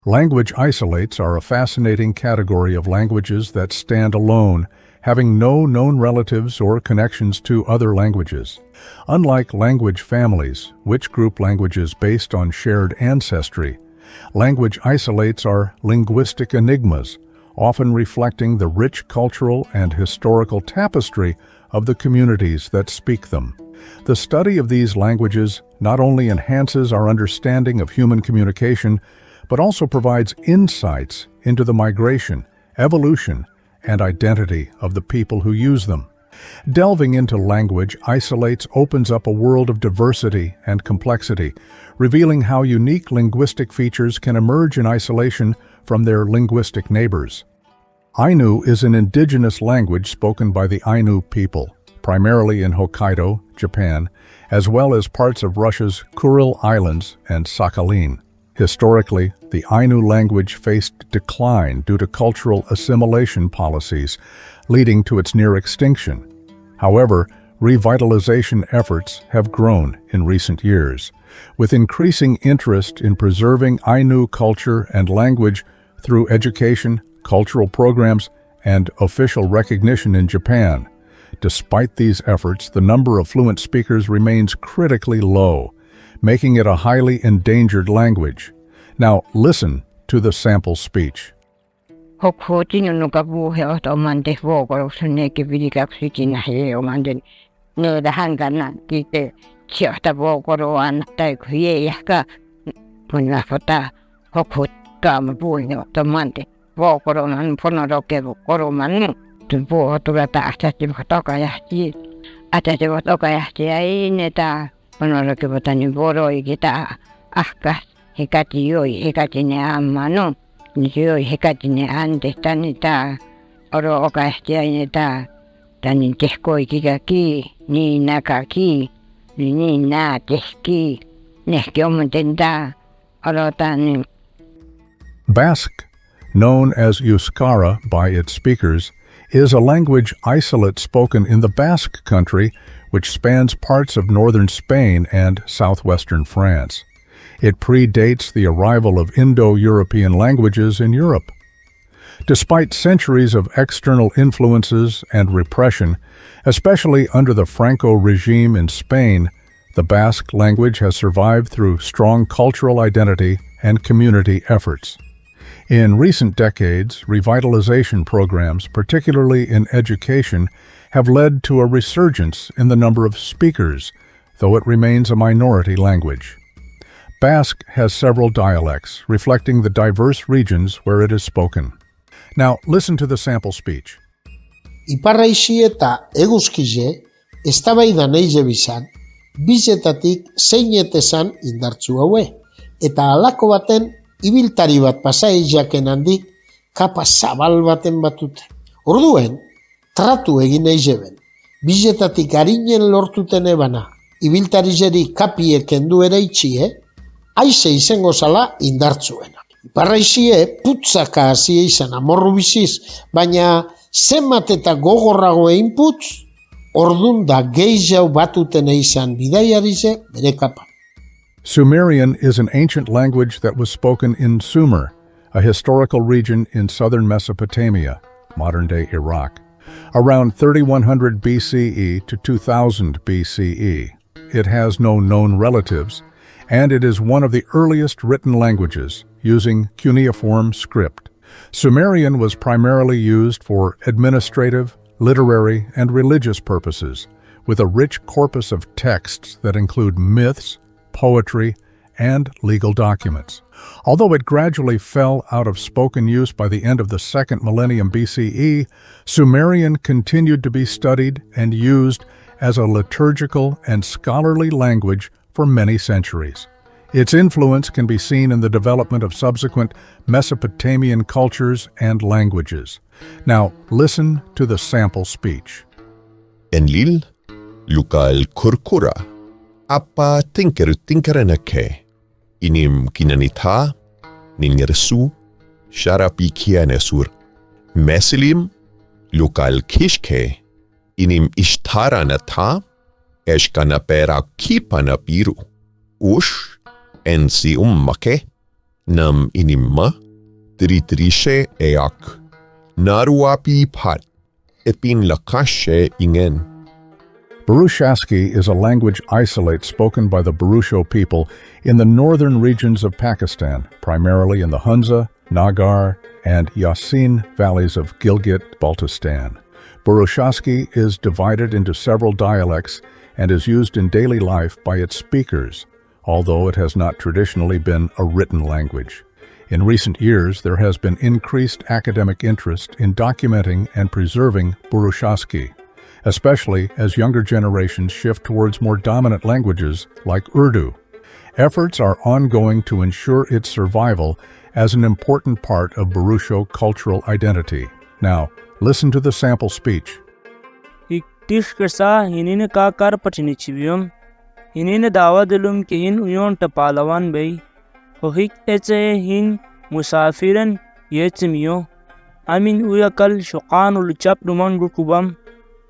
Language isolates are a fascinating category of languages that stand alone, having no known relatives or connections to other languages. Unlike language families, which group languages based on shared ancestry, language isolates are linguistic enigmas, often reflecting the rich cultural and historical tapestry of the communities that speak them. The study of these languages not only enhances our understanding of human communication, but also provides insights into the migration, evolution, and identity of the people who use them. Delving into language isolates opens up a world of diversity and complexity, revealing how unique linguistic features can emerge in isolation from their linguistic neighbors. Ainu is an indigenous language spoken by the Ainu people, primarily in Hokkaido, Japan, as well as parts of Russia's Kuril Islands and Sakhalin. Historically, the Ainu language faced decline due to cultural assimilation policies, leading to its near extinction. However, revitalization efforts have grown in recent years, with increasing interest in preserving Ainu culture and language through education, cultural programs, and official recognition in Japan. Despite these efforts, the number of fluent speakers remains critically low, making it a highly endangered language. Now listen to the sample speech. Basque, known as Euskara by its speakers, is a language isolate spoken in the Basque country, which spans parts of northern Spain and southwestern France. It predates the arrival of Indo-European languages in Europe. Despite centuries of external influences and repression, especially under the Franco regime in Spain, the Basque language has survived through strong cultural identity and community efforts. In recent decades, revitalization programs, particularly in education, have led to a resurgence in the number of speakers, though it remains a minority language. Basque has several dialects, reflecting the diverse regions where it is spoken. Now, listen to the sample speech. Iparraixi eta eguzkize, eztabaidan eize bizan, bizetatik zeinetezan indartzu haue, eta halako baten ibiltari bat pasaijaken handik kapa zabal baten batute. Orduen, tratu egin eizeben, bizetatik harinen lortuten ebana, ibiltarizeri kapiek kendu ere itxie, aize izango zala indartzuena. Iparraixie putzaka hasia izan amorru biziz, baina zenbat eta gogorrago egin putz, ordun da gehiago batuten izan bidaiarize bere kapa. Sumerian is an ancient language that was spoken in Sumer, a historical region in southern Mesopotamia, modern-day Iraq, around 3100 BCE to 2000 BCE. It has no known relatives, and it is one of the earliest written languages, using cuneiform script. Sumerian was primarily used for administrative, literary, and religious purposes, with a rich corpus of texts that include myths, poetry, and legal documents. Although it gradually fell out of spoken use by the end of the second millennium BCE, Sumerian continued to be studied and used as a liturgical and scholarly language for many centuries. Its influence can be seen in the development of subsequent Mesopotamian cultures and languages. Now, listen to the sample speech. Enlil, Lukal Kurkura, Apa tinkerenake, Inim kinanita, Ningersu, Sharapikianesur, Mesilim, Lukal Kishke, Inim Ishtaranata, Eshkanapera Kipanapiru, Ush, Ensi Ummake, Nam enigma, tritrishe eak, naruapi pat, epin lakashe ingen. Burushaski is a language isolate spoken by the Burusho people in the northern regions of Pakistan, primarily in the Hunza, Nagar, and Yasin valleys of Gilgit-Baltistan. Burushaski is divided into several dialects and is used in daily life by its speakers, although it has not traditionally been a written language. In recent years, there has been increased academic interest in documenting and preserving Burushaski, especially as younger generations shift towards more dominant languages like Urdu. Efforts are ongoing to ensure its survival as an important part of Burusho cultural identity. Now, listen to the sample speech. Iktishkasa hinine kakar pachinichivium, hinine dawadilum kihin uyon tapalawan bay, hohik etse hin musafiren yetsimio, amin uyakal shokan uluchap duman rukubam,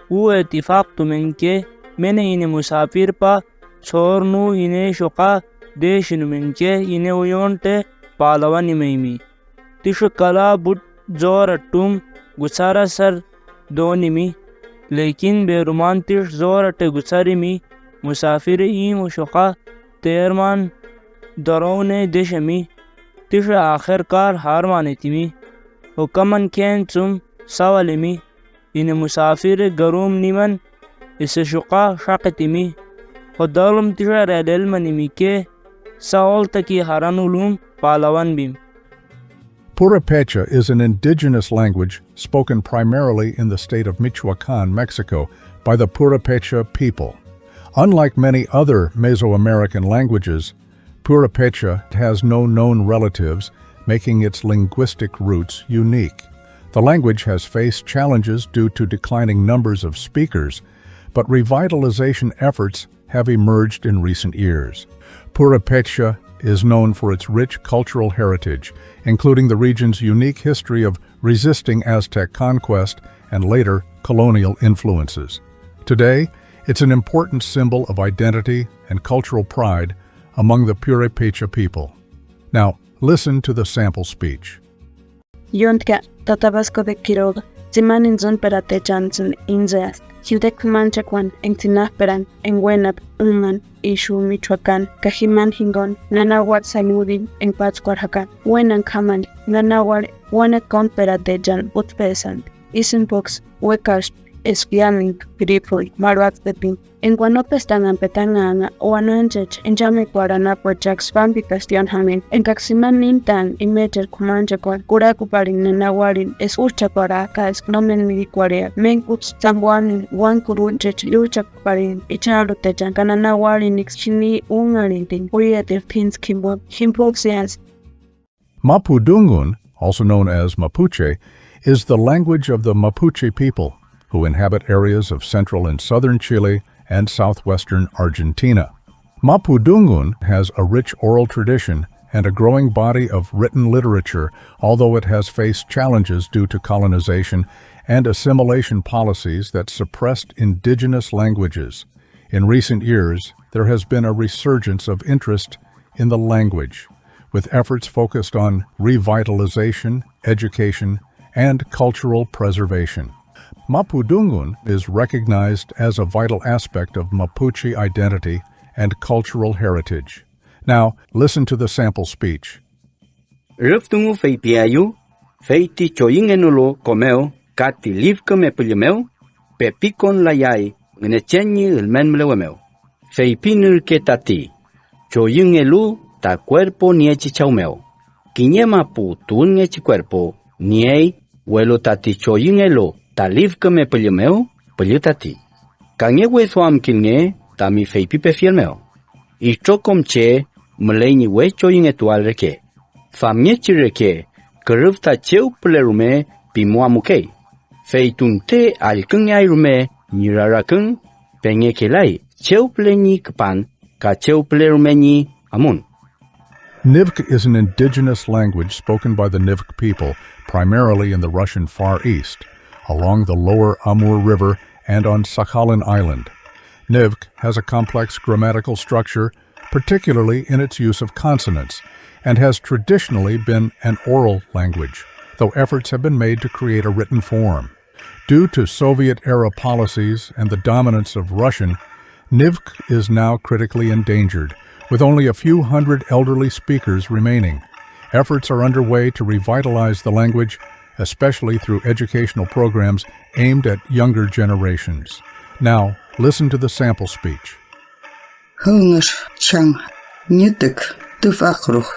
u etifaq tumenke, mene ine musafir pa, sornu ine shoka deshinumenke ine uyon te palawan imeimi. Tishukala but zoratum gusara sar donimi, lekin beruman tish zorate gusarimi, musafiri mushoka terman darone deshami, tisha akhirkar harmanetimi, hukaman ken tum sawalimi, ine musafiri garum niman, ise shoka shaketimi, hodalum tisha redelmanimi ke, saoltaki haranulum palawan bim. Purépecha is an indigenous language spoken primarily in the state of Michoacán, Mexico, by the Purépecha people. Unlike many other Mesoamerican languages, Purépecha has no known relatives, making its linguistic roots unique. The language has faced challenges due to declining numbers of speakers, but revitalization efforts have emerged in recent years. Purépecha is known for its rich cultural heritage, including the region's unique history of resisting Aztec conquest and later colonial influences. Today, it's an important symbol of identity and cultural pride among the Purépecha people. Now, listen to the sample speech. Yontka tatabasco de Quiroga, Zimanin zon perate jansen inzeas, Hildek manchakwan, en tinahperan, en Wenap, Ungan, Ishu Michoacán, Cajiman Hingon, Nanawat Saludin, en Pátzcuarjacán, Wenan Kaman, Nanawar, Wanakon perate jan utpesan, Isenbox, Wekars, Esquialing, Gripui, Maruat de Pin, en Guanopestan Petangana, Oananchech, en Jamequarana por Jax Fambi Castion Hamin, en Caximan Nintan, Imeter Kumanjaquan, Kurakuparin, Nanawarin, Es Uchaquara, Cas, Nomen Midiquarea, Menkuts, Tambuan, Wan Kurunchech, Luchaparin, Icharutejan, Kananawarin, Xini, Ungarintin, Uriatir Pins Kimbo, Himpoxians. Mapudungun, also known as Mapuche, is the language of the Mapuche people, who inhabit areas of central and southern Chile and southwestern Argentina. Mapudungun has a rich oral tradition and a growing body of written literature, although it has faced challenges due to colonization and assimilation policies that suppressed indigenous languages. In recent years, there has been a resurgence of interest in the language, with efforts focused on revitalization, education, and cultural preservation. Mapudungun is recognized as a vital aspect of Mapuche identity and cultural heritage. Now, listen to the sample speech. Ruftungu fei piayu, fei ti choyingenulo comeo, kati livka me pulimeo, pe picon layai, ngenechenyi el menmlewemeo. Fei pinul que tati, choyingelu ta cuerpo niechi chaumeo. Kinyema pu tun niechi cuerpo, niei, huelo tati choyingelu, ta livka me pulimeo, pulitati. Kanyewe swam kilne, ta mi fei pipe fielmeo. Ichokom che, mleni we choyingetual reke. Famiechi reke, kerufta cheu plerume, pimuamukei. Fei tunte al kengay rume, nirarakeng, penye kelai, cheu pleni kapan, ka cheu plerumeni amun. Nivkh is an indigenous language spoken by the Nivkh people, primarily in the Russian Far East, along the lower Amur River and on Sakhalin Island. Nivkh has a complex grammatical structure, particularly in its use of consonants, and has traditionally been an oral language, though efforts have been made to create a written form. Due to Soviet-era policies and the dominance of Russian, Nivkh is now critically endangered, with only a few hundred elderly speakers remaining. Efforts are underway to revitalize the language, especially through educational programs aimed at younger generations. Now, listen to the sample speech. Hunger chang nidik tufakruch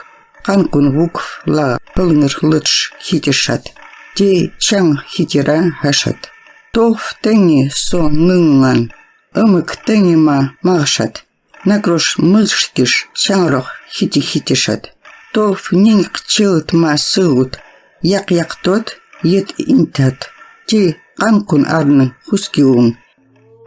kankun wuk la pulnger lutsch hitishat. Di chang hitira hashat. Tof tengi so ngungan. Tengi ma marshat. Nakrosh mulskish changroch hitishat. Tof nink chilt ma suut. Yak tot yet intat. Di kankun arne huskiun.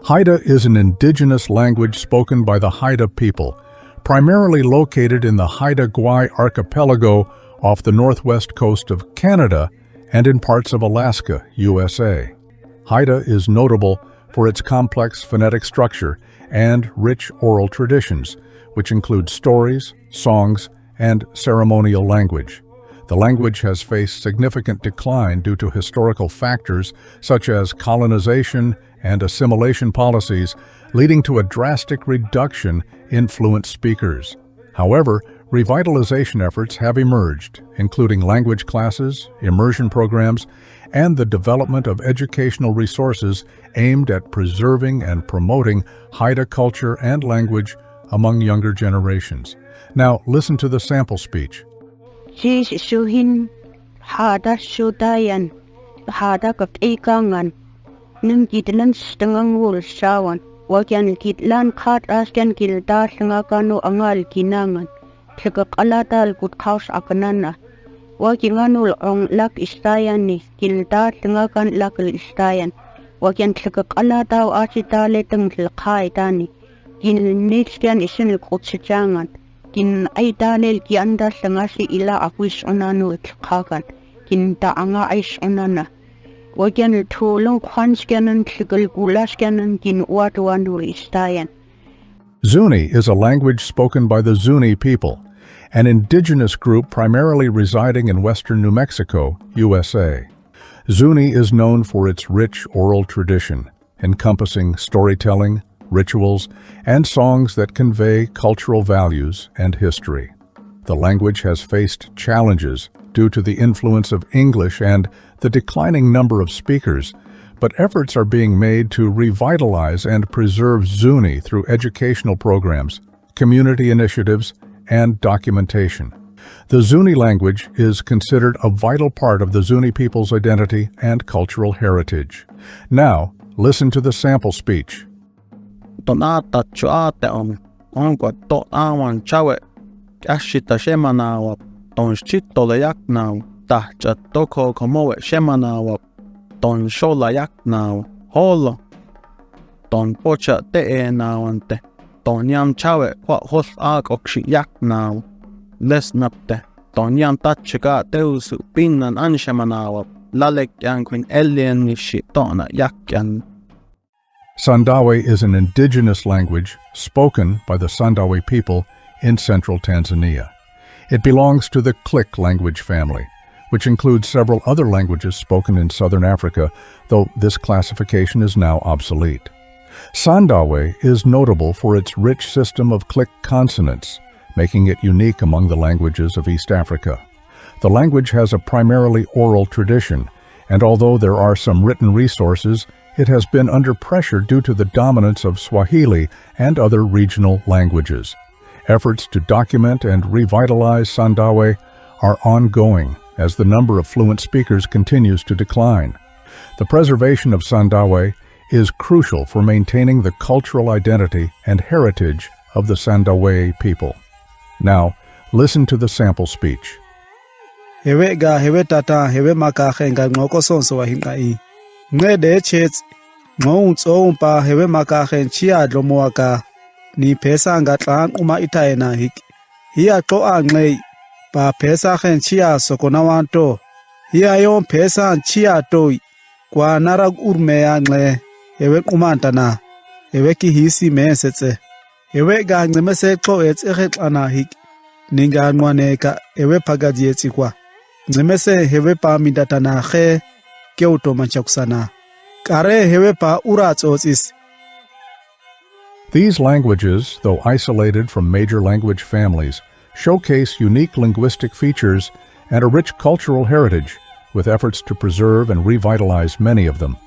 Haida is an indigenous language spoken by the Haida people, primarily located in the Haida Gwaii archipelago off the northwest coast of Canada and in parts of Alaska, USA. Haida is notable for its complex phonetic structure and rich oral traditions, which include stories, songs, and ceremonial language. The language has faced significant decline due to historical factors such as colonization and assimilation policies, leading to a drastic reduction in fluent speakers. However, revitalization efforts have emerged, including language classes, immersion programs, and the development of educational resources aimed at preserving and promoting Haida culture and language among younger generations. Now, listen to the sample speech. Shuhin Hada Shudayan Hada Kap Ekangan Nung Kitlan Stangang Wool Shawan Wakan Kitlan Kat Askan Kilda Sangakano Angal Kinangan Tikak Alatal Good House Akanana Wakinganul on Lak Istayani Kilda Sangakan Lakal Istayan Wakan Tikak Alatao Asita Letang Lakai Dani Gil Nitskan Isin Kotsichangan Kin ay dalil ki anda sangasi ila akwis onanu kagan kin taanga ais onana wajan tulong kwanskenan tigal gulaskenan kin watuandu istayan. Zuni is a language spoken by the Zuni people, an indigenous group primarily residing in western New Mexico, USA. Zuni is known for its rich oral tradition, encompassing storytelling, rituals, and songs that convey cultural values and history. The language has faced challenges due to the influence of English and the declining number of speakers, but efforts are being made to revitalize and preserve Zuni through educational programs, community initiatives, and documentation. The Zuni language is considered a vital part of the Zuni people's identity and cultural heritage. Now, listen to the sample speech. Tonata chuate onko to awan chawe ashita shemanawa ton chito layak now tacha toko komowe shemanawa ton shola yak now holo ton pocha te nawante ton yam chawe kwa hos ak okshi yak now lesnapte ton yam tachika teusu pinnan anshemanawa lalek yankwin alien nishi tona yakyan. Sandawe is an indigenous language spoken by the Sandawe people in central Tanzania. It belongs to the Click language family, which includes several other languages spoken in southern Africa, though this classification is now obsolete. Sandawe is notable for its rich system of Click consonants, making it unique among the languages of East Africa. The language has a primarily oral tradition, and although there are some written resources, it has been under pressure due to the dominance of Swahili and other regional languages. Efforts to document and revitalize Sandawe are ongoing as the number of fluent speakers continues to decline. The preservation of Sandawe is crucial for maintaining the cultural identity and heritage of the Sandawe people. Now, listen to the sample speech. Hewe ga hewe tata hewe makahe nga ngoko sonso wa hingai. Ngede chets ngountso pa hewe makahe chia dlomoaka ni pesa nga tlang uma itaena hik. Hiya to anglei pa pesa hen chia sokonawanto. Hiya yon pesa chia toi kwa narag urme angle hewe kumantana hewe ki hisi mesetse. Hewe ga ngmese to ets eretlana hik. ninga nwaneka ewe pagaji etsikwa. Nemese hewe pa midatana he keuto manchakusana. Kare hewe pa uratsotis. These languages, though isolated from major language families, showcase unique linguistic features and a rich cultural heritage, with efforts to preserve and revitalize many of them.